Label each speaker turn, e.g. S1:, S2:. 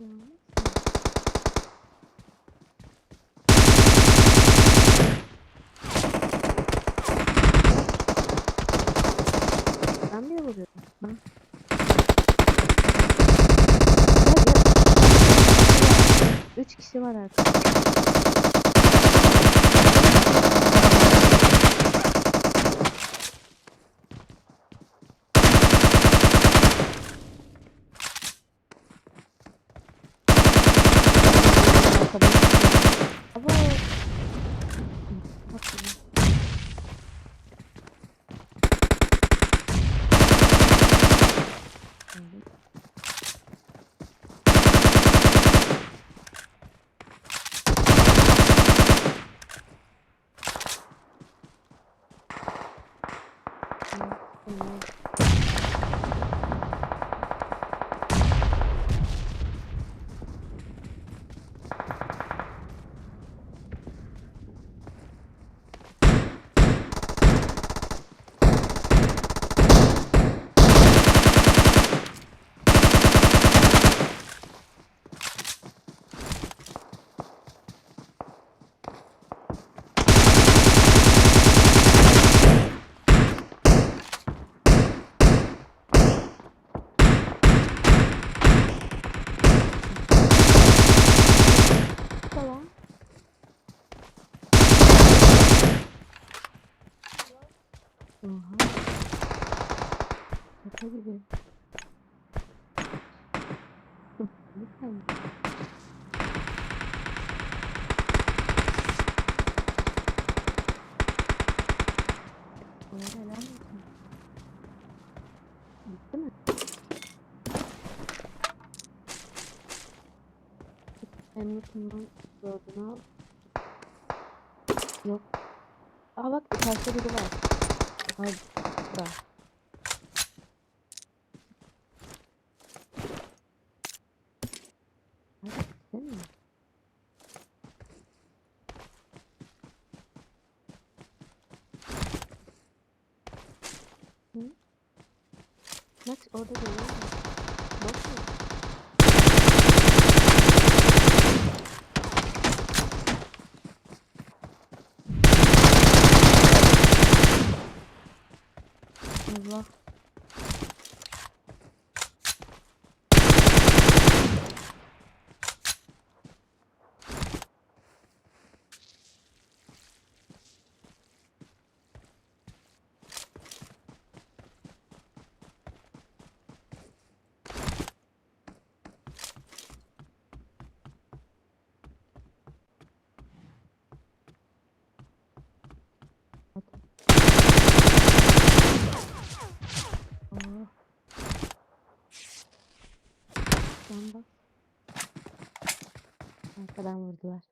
S1: Ben bile vuruyorum. Ben. Ya, 3 kişi var arkadaşlar. Tamam. Oha. Şaka gibi. Lütfen. Helal olsun. Bitti mi? Hamilton'ın gördüğünü al. Yok. Aa bak karşıda biri var. Ay da. Hadi değil mi? Hı? Bak orada da yok. Bak mı? Allah. Oh. Sen bak. Arkadan vurdular.